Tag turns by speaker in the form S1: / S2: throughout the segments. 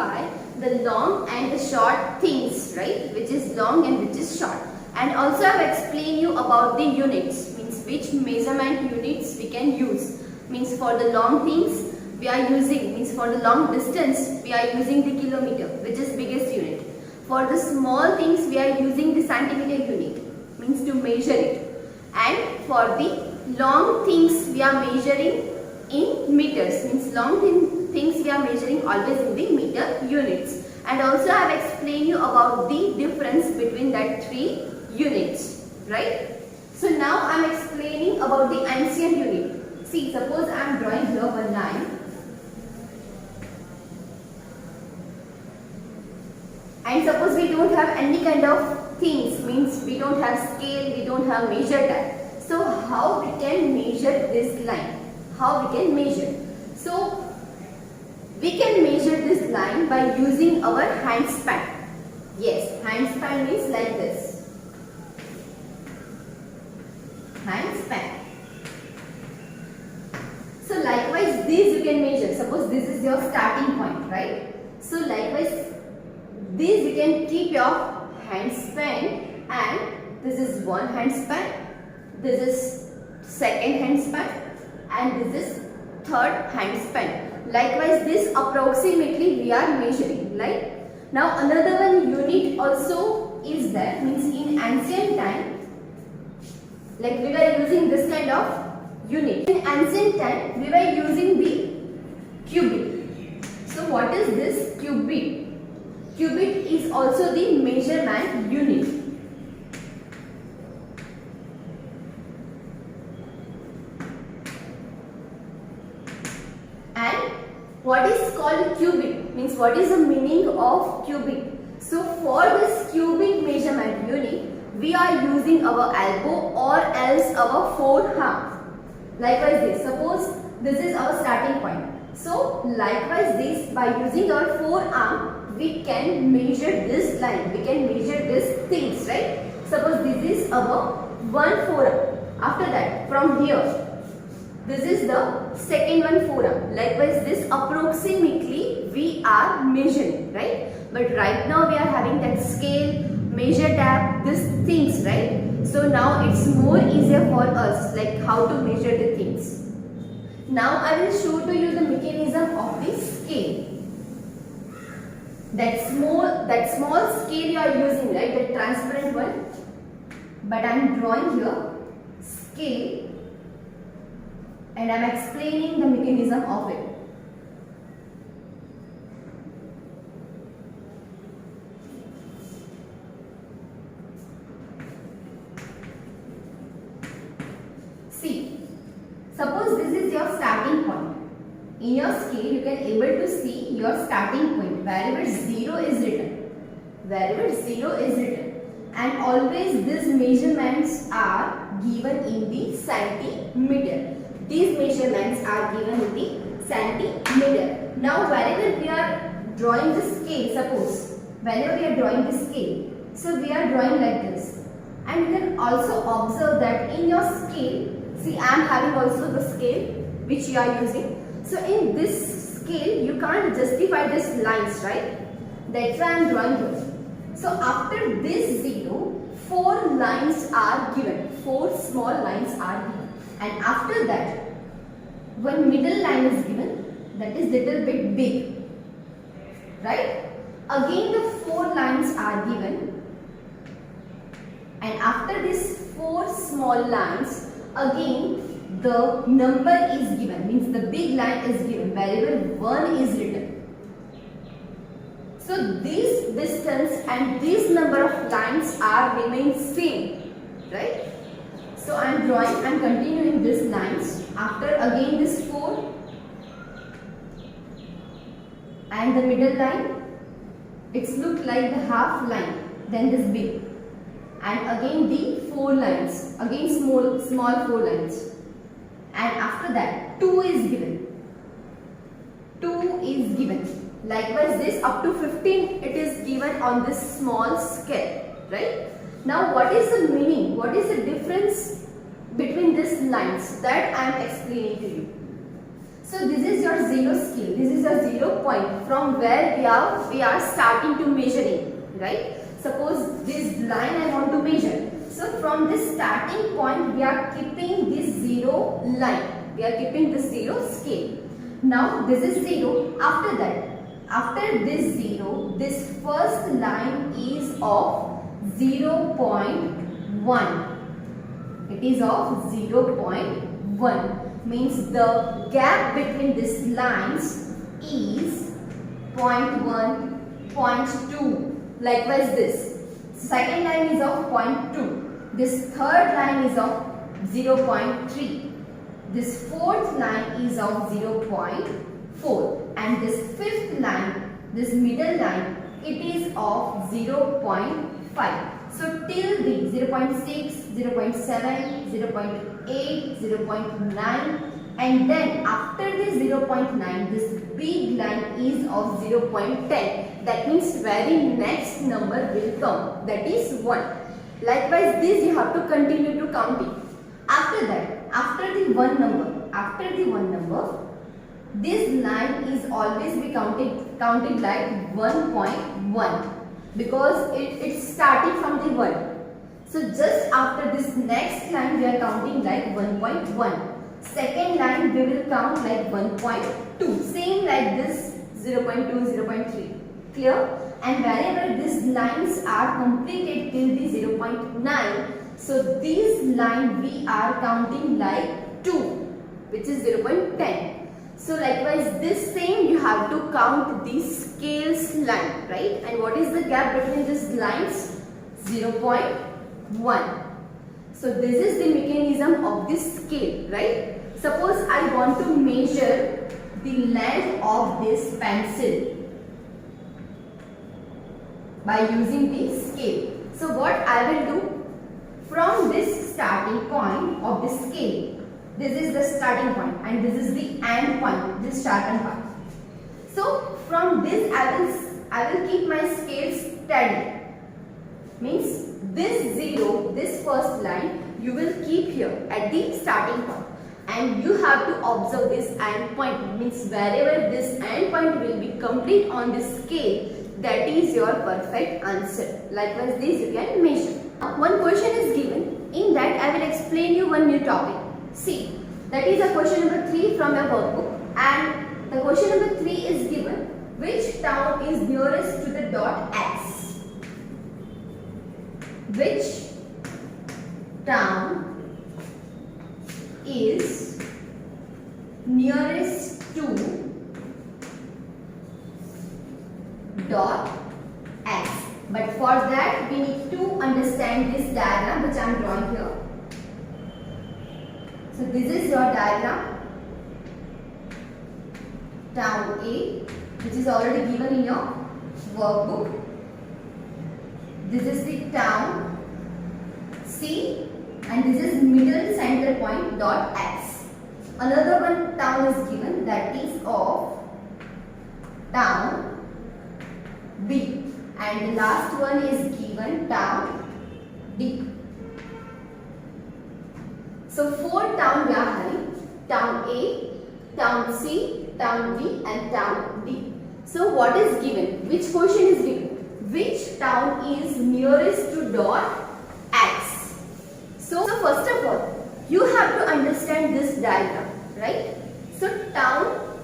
S1: specify the long and the short things, right? Which is long and which is short. And also I have explained you about the units, means which measurement units we can use. Means for the long things we are using, means for the long distance we are using the kilometer, which is biggest unit. For the small things we are using the centimeter unit, means to measure it. And for the long things we are measuring in meters, means long things we are measuring always in the meter units. And also I have explained you about the difference between that three units, right? So now I am explaining about the ancient unit. See, suppose I am drawing here one line. And suppose we don't have any kind of things, means we don't have scale, we don't have measure that. So how we can measure this line? How we can measure? So we can measure this line by using our hand span. Yes, hand span means like this. Hand span. So likewise this you can measure. Suppose this is your starting point, right? So likewise this you can keep your hand span, and this is one hand span, this is second hand span, and this is third hand span. Likewise this approximately we are measuring, right? Now another one unit also is there, means in ancient time, like we were using this kind of unit. In ancient time we were using the cubit. So what is this cubit? Cubit is also the measurement unit. And what is called cubit? Means what is the meaning of cubit? So for this cubic measurement unit, we are using our elbow or else our forearm. Likewise this, suppose this is our starting point. So likewise this, by using our forearm, we can measure this line, we can measure these things, right? Suppose this is our one forearm. After that, from here, this is the second one forearm. Likewise this approximately we are measuring, right? But right now we are having that scale, measure tab, these things, right? So now it's more easier for us, like how to measure the things. Now I will show to you the mechanism of the scale. That small scale you are using, right? The transparent one. But I am drawing here scale, and I am explaining the mechanism of it. See, suppose this is your starting point. In your scale, you can able to see your starting point wherever 0 is written. Wherever 0 is written. And always these measurements are given in the centimeter. These measurements are given in the centimeter. Now wherever we are drawing the scale, suppose whenever we are drawing the scale, so we are drawing like this. And you can also observe that in your scale, see I am having also the scale which you are using. So in this scale you can't justify these lines, right? That's why I am drawing here. So after this 0, 4 lines are given. 4 small lines are given. And after that, one middle line is given, that is little bit big. Right? Again the 4 lines are given. And after these 4 small lines, again the number is given, means the big line is given wherever 1 is written. So this distance and this number of lines are remain same, right? So I am drawing, I am continuing these lines. After again this 4 and the middle line, it's look like the half line, then this big, and again the 4 lines, again small 4 lines. And after that 2 is given. 2 is given. Likewise this up to 15 it is given on this small scale, right? Now what is the meaning? What is the difference between these lines? That I am explaining to you. So this is your zero scale. This is your 0 point from where we are starting to measuring, right? Suppose this line I want to measure. So from this starting point we are keeping this 0 line. We are keeping this 0 scale. Now this is 0. After that, after this 0, this first line is of 0.1. It is of 0.1. Means the gap between these lines is 0.1, 0.2. Likewise this. Second line is of 0.2. This third line is of 0.3. This fourth line is of 0.4. And this fifth line, this middle line, it is of 0.5. So till the 0.6, 0.7, 0.8, 0.9, and then after this 0.9, this big line is of 0.10. That means very next number will come, that is 1. Likewise this you have to continue to counting. After that, after the one number, this line is always be counted like 1.1 because it's starting from the 1. So just after this next line we are counting like 1.1. Second line we will count like 1.2. Same like this 0.2, 0.3. Clear? And wherever these lines are completed till the 0.9, so this line we are counting like 2, which is 0.10. So likewise this same you have to count the scales line, right? And what is the gap between these lines? 0.1. So this is the mechanism of this scale, right? Suppose I want to measure the length of this pencil by using the scale. So what I will do, from this starting point of the scale, this is the starting point and this is the end point, this starting point. So from this I will keep my scale steady. Means this 0, this first line you will keep here at the starting point. And you have to observe this end point. Means wherever this end point will be complete on this scale, that is your perfect answer. Likewise this you can measure. One question is given. In that I will explain you one new topic. See, that is a question number 3 from your workbook. And the question number 3 is given. Which town is nearest to the dot X? Which town is nearest to dot X? But for that we need to understand this diagram which I am drawing here. So this is your diagram. Town A, which is already given in your workbook. This is the town C, and this is middle center point dot X. Another one town is given, that is of town B, and the last one is given town D. So 4 towns we are having: town A, town C, town B and town D. So what is given? Which question is given? Which town is nearest to dot X? So first of all, you have to understand this diagram, right? So town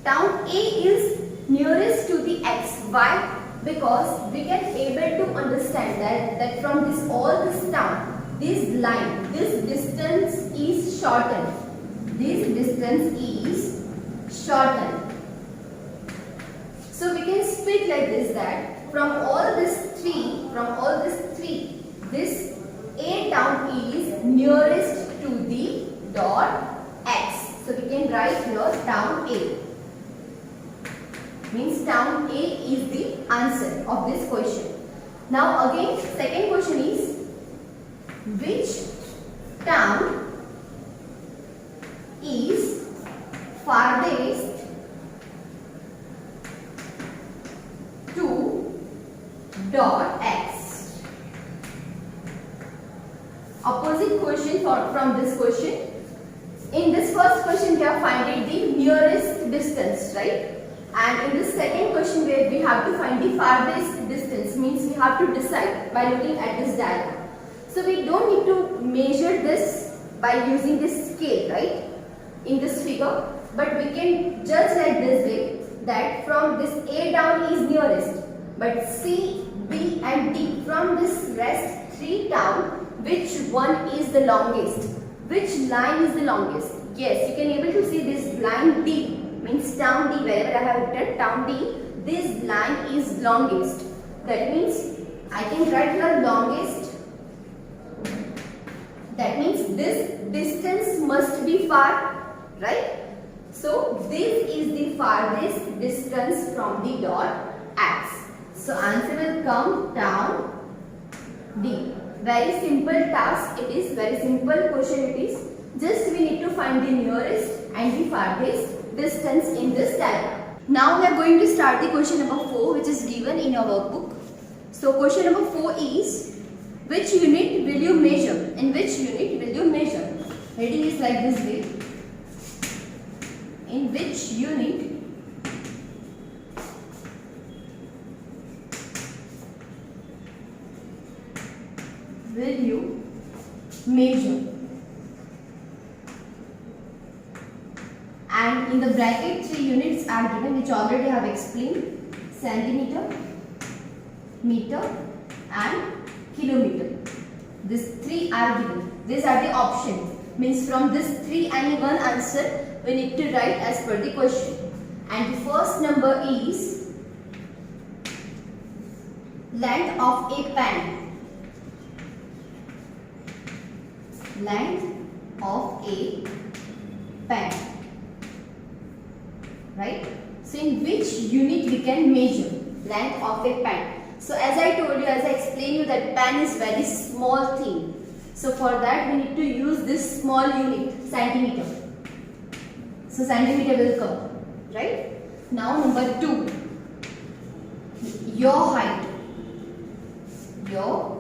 S1: A is nearest to the X. Why? Because we can able to understand that from this all this town, this line, this distance is shortened. This distance is shortened. So we can speak like this, that from all this three, this A town is nearest to the dot X. So we can write here town A. Means town A is the answer of this question. Now again, second question is, which town is farthest to dot X? Opposite question from this question. in this first question we have finding the nearest distance, right? And in this second question where we have to find the farthest distance, means we have to decide by looking at this diagram. So we don't need to measure this by using this scale, right, in this figure, but we can judge like this way, that from this A down is nearest, but C, B and D, from this rest 3 down, which one is the longest? Which line is the longest? Yes, you can able to see this line D, means down D, wherever I have written down D, this line is longest. That means I can write here longest. That means this distance must be far, right? So this is the farthest distance from the dot X. So answer will come down D. Very simple task it is, very simple question it is. Just we need to find the nearest and the farthest distance in this diagram. Now we are going to start the question number 4, which is given in your workbook. So question number 4 is, which unit will you measure? In which unit will you measure? Heading is like this way. In which unit will you measure? And in the bracket 3 units are given, which already I have explained: centimeter, meter and kilometer. These 3 are given. These are the options. Means from this 3 any one answer we need to write as per the question. And the first number is length of a pen. Length of a pen. Right? So in which unit we can measure length of a pen? So as I told you, as I explained you, that pen is very small thing. So for that we need to use this small unit, centimeter. So centimeter will come, right? Now number 2, your height. Your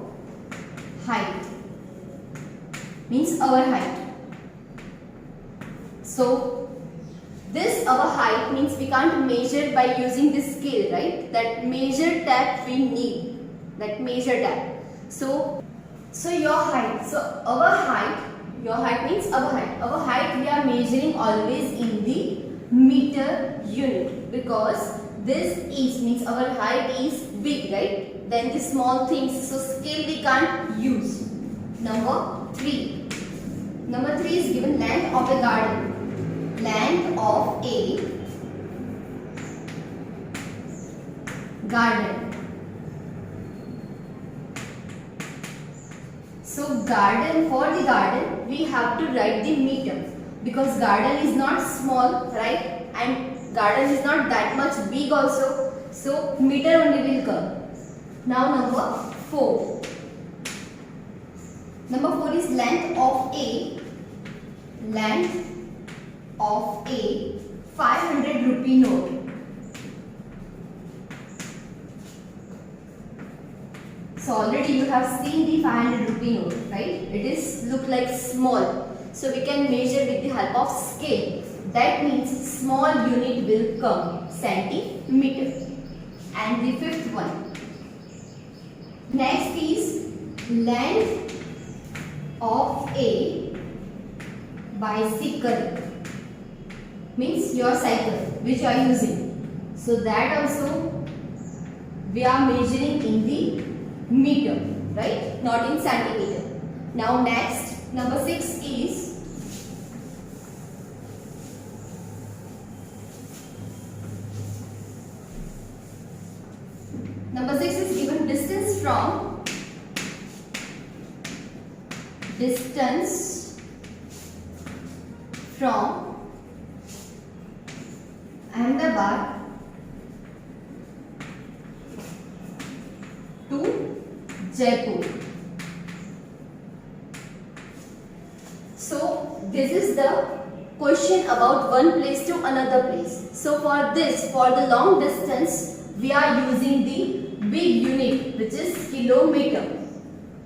S1: height means our height. So this our height means we can't measure by using this scale, right? That measure tab we need. That measure tab. So your height. So our height. Your height means our height. Our height we are measuring always in the meter unit, because this is means our height is big, right? Then the small things. So scale we can't use. Number 3. Number 3 is given length of a garden. Length of a garden. So garden, for the garden we have to write the meter, because garden is not small, right? And garden is not that much big also. So meter only will come. Now number 4. Number 4 is length of a 500 rupee note. So already you have seen the 500 rupee note, right? It is look like small. So we can measure with the help of scale. That means small unit will come, centimeter. And the 5th one. Next is length of a bicycle. Means your cycle which you are using. So that also we are measuring in the meter, right? Not in centimeter. Now next, number 6 is given distance from Ahmedabad to Jaipur. So this is the question about one place to another place. So for this, for the long distance, we are using the big unit, which is kilometer.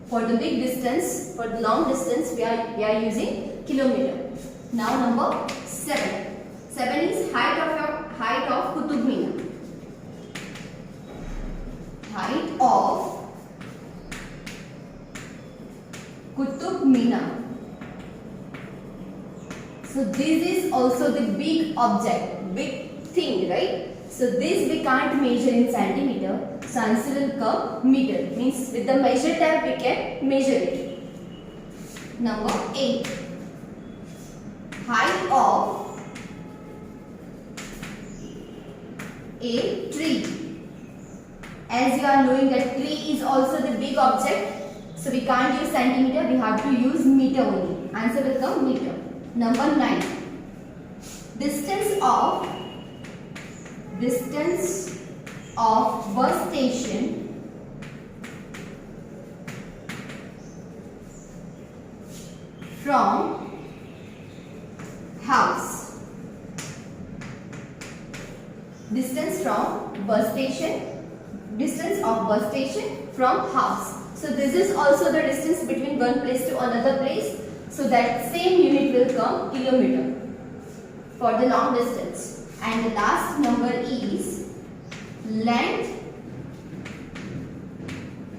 S1: For the big distance, for the long distance, we are using kilometer. Now number 7. 7 is height of Qutub Minar. Height of Qutub Minar. So this is also the big object, big thing, right? So this we can't measure in centimeter. So answer will come meter. Means with the measure tab we can measure it. Number 8. Height of a tree. As you are knowing that tree is also the big object. So we can't use centimeter, we have to use meter only. Answer will come meter. Number 9. Distance of bus station from house. Distance of bus station from house. So this is also the distance between one place to another place. So that same unit will come kilometer for the long distance. And the last number is length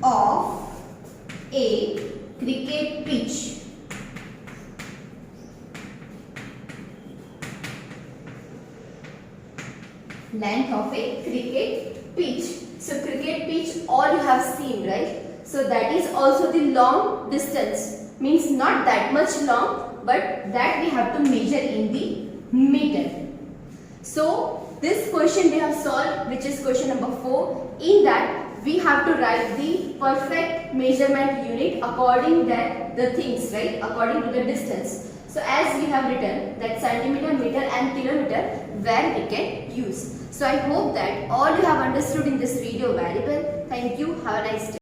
S1: of a cricket pitch. Length of a cricket pitch. So cricket pitch all you have seen, right? So that is also the long distance. Means not that much long, but that we have to measure in the meter. So this question we have solved, which is question number 4. In that we have to write the perfect measurement unit according that the things, right? According to the distance. So as we have written that centimeter, meter and kilometer where we can use. So I hope that all you have understood in this video very well. Thank you. Have a nice day.